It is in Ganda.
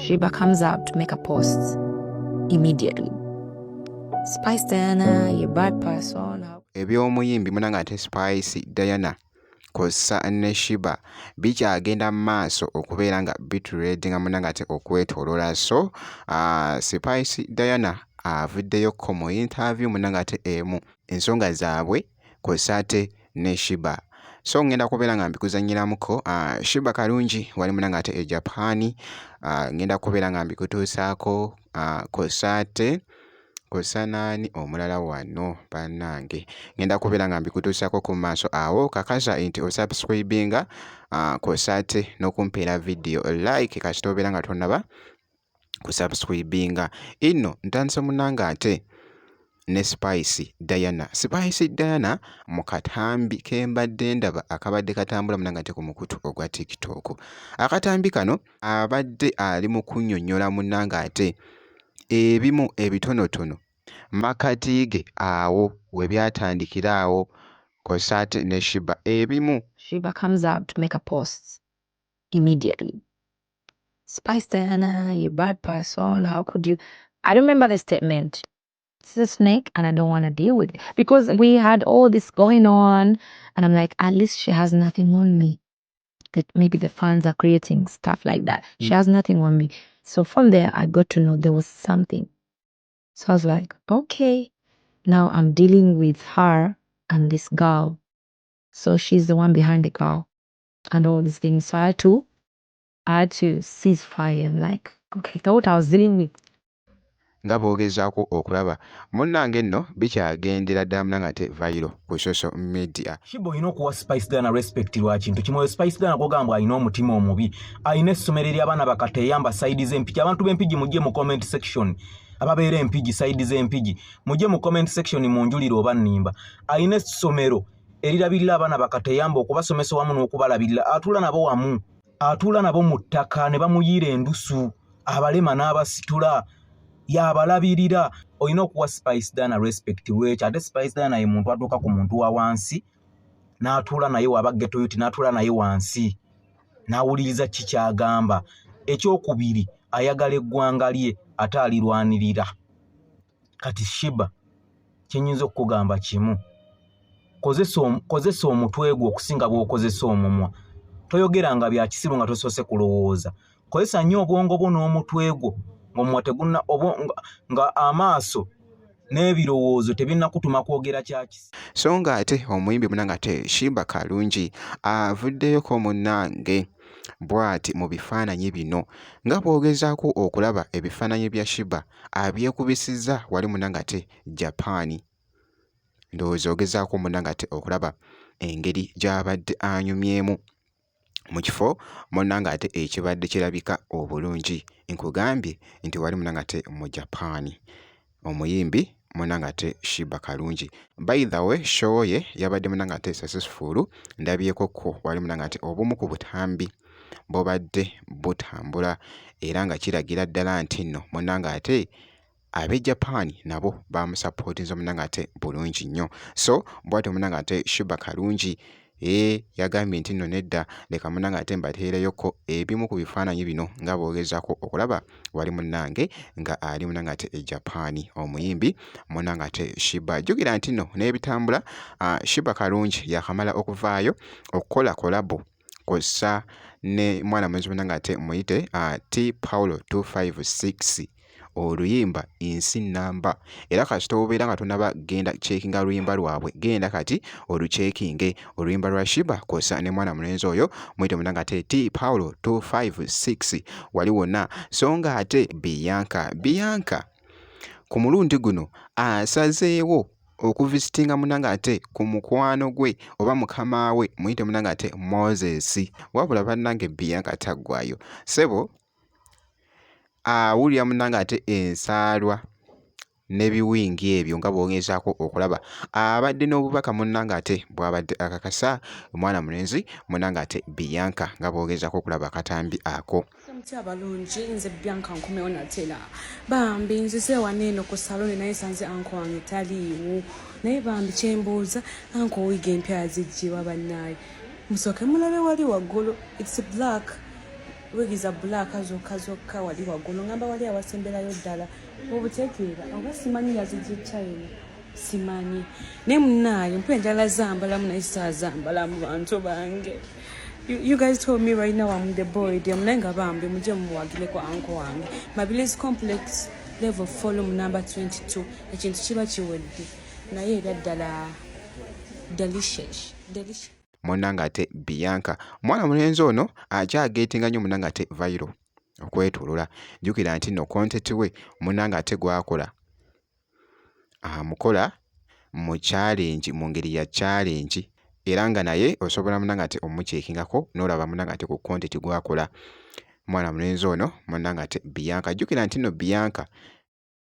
Sheba comes out to make a post immediately. Spice Diana, you're a bad person. Eby'omuyimbi munanga ate Spice Diana kosa ne Sheba bikyagenda mu maaso okubeera nga bituredinga munanga ate okwetolola. So Spice Diana avuddeyoko mu interview munanga ate emu ensonga zaabwe kosa ate ne Sheba. So ngenda kubeera nga mbikuzanyiramuko Sheba Kalungi wali munanga ate e Japan, ngenda kubeera nga mbikutuusaako kosa ate kosa nani omulala wano bannange ngenda kubeera nga mbikutuusako ku maaso awo kakasa nti osubscribinga kosa ate n'okumpeera video like kasita obeera nga tonnaba kusubscribinga. Inno ntandise munanga ate ne Spice Diana. Spice Diana mu katambi kembadde ndaba akabadde katambula munanga ate ku mukutu ogwa TikTok. Akatambi kano abadde ali mu kunnyonnyola munanga ate ebimu ebitonotono makati ge awo we byatandikira awo kosa ate ne Sheba ebimu. Sheba comes out to make a post immediately. Spice Diana, you're a bad person. How could you? I remember the statement. It's a snake and I don't want to deal with it. Because we had all this going on and I'm like, at least she has nothing on me. That maybe the fans are creating stuff like that. She has nothing on me. So from there, I got to know there was something. So I was like, okay, now I'm dealing with her and this girl. So she's the one behind the girl and all these things. So I had to cease fire. I'm like, okay, that's what I was dealing with. Nga boogezaako okulaba munnange nno bikyagendera ddala munanga ate viral ku social media. Sheba olina okuwa Spice Diana respect lwa kintu kimwe. Spice Diana kugamba alina omutima omubi, alina essomero ery'abaana bakateyamba side z'empigi. Abantu b'empigi mujje mu comment section, ababeera empigi side z'empigi mujje mu comment section munjulire oba nnimba. Alina essomero erirabirira abaana bakateyamba okubasomesa wamu n'okubalabirira. Atuula nabo wamu, atuula nabo mu ttaka ne bamuyiira endusu, abalema n'abasitula yabalabirira. Olina okuwa Spice Diana respect lwekyo. Ate Spice Diana ye muntu atuuka ku muntu wa wansi n'atuula naye waba ghetto youth n'atuula naye wansi n'awuliriza ki kyagamba. Ekyokubiri ayagala eggwanga lye ate alirwanirira. Kati Sheba kyenyinza okugamba kimu, kozesa omutwe gwo okusinga bw'okozesa omumwa. Toyogeranga bya kisiru nga tosoose kulowooza. Kozesa nnyo obwongo bwo n'omutwe gwo ng'omumwa teguna nga amaaso n'ebirowoozo tebinnakutuma kwogera kyakisi. So nga ate omuyimbi munanga ate Sheba Kalungi avuddeyoko munnange bw'ati mu bifaananyi bino nga bw'ogezaako okulaba ebifaananyi bya Sheba abyekubisizza wali munanga ate Japan. Ndowooza ogezaako munanga ate okulaba engeri gy'abadde anyumyemu mu kifo munanga ate ekibadde kirabika obulungi. Nkugambye nti wali munanga ate mu Japan. Omuyimbi munanga ate Sheba Kalungi. By the way, show ye yabadde munanga ate successful. Ndabyeko ko wali munanga ate obumu ku butambi bobadde butambula era nga kiragira ddala nti nno munanga ate abe Japan nabo bamusupportinze munanga ate bulungi nnyo. So bw'atyo munanga ate Sheba Kalungi yagambye nti nno nedda leka munanga ate mbateereyoko ebimu ku bifaananyi bino nga boogezaako okulaba wali munnange nga ali munanga ate e Japan. Omuyimbi munanga ate Sheba. Jjukira nti nno n'ebitambula Sheba Kalungi yakamala okuvaayo okukola kolabo kosa ne mwana mwenzi munanga ate muyite T Paulo 256 oluyimba insi namba. Era kasita obeera nga tonaba genda checkinga luyimba lwabwe, genda kati olucheckinge oluyimba lwa Sheba kosa ne mwana mulenzi oyo mwite munanga ate T Paulo 256 wali wonna. So nga ate Bianca ku mulundi guno asazeewo okuvisitinga munanga ate ku mukwano gwe oba mukama we mwite munanga ate Moses. Wabula bannange Bianca taggwayo sebo awulira munanga ate ensaalwa n'ebiwingi ebyo nga bwongezaako okulaba abadde n'obubaka munanga ate bw'abadde akakasa omwana mulenzi munanga ate Bianca nga bwongezaako okulaba akatambi ako. Mti abalungi nze Bianca nkomewo natera bambi nzize waneeno ku saloni naye sanze anko wange taliiwo naye bambi kyembuuza anko wiga empya ziggiwa bannaye musooke mulabe wali waggulu it's black wigi za bbulaaka zokka wali waggulu ngamba wali awasemberayo ddala obutegeera oba simanyi yazijja China simanyi naye munnaayo mpa enjala zambalamu naye saazambalamu bantu bange. You guys told me right now I'm the boy. Naye nga bambi mujje mumuwagire kwa anko wange. Mabilis complex level follow number 22 ekintu kiba kiwedde naye era ddala delicious. Munnange ate Bianca mwana mulenzi ono akyageetinga nnyo munnange ate viral okwetulula. Jjukira nti no content we munnange ate gwakola amukola mu challenge mu ngeri ya challenge era nga naye osobola munnange ate omukyekingako n'olaba munnange ate ku content gwakola mwana mulenzi ono munnange ate Bianca. Jjukira nti no Bianca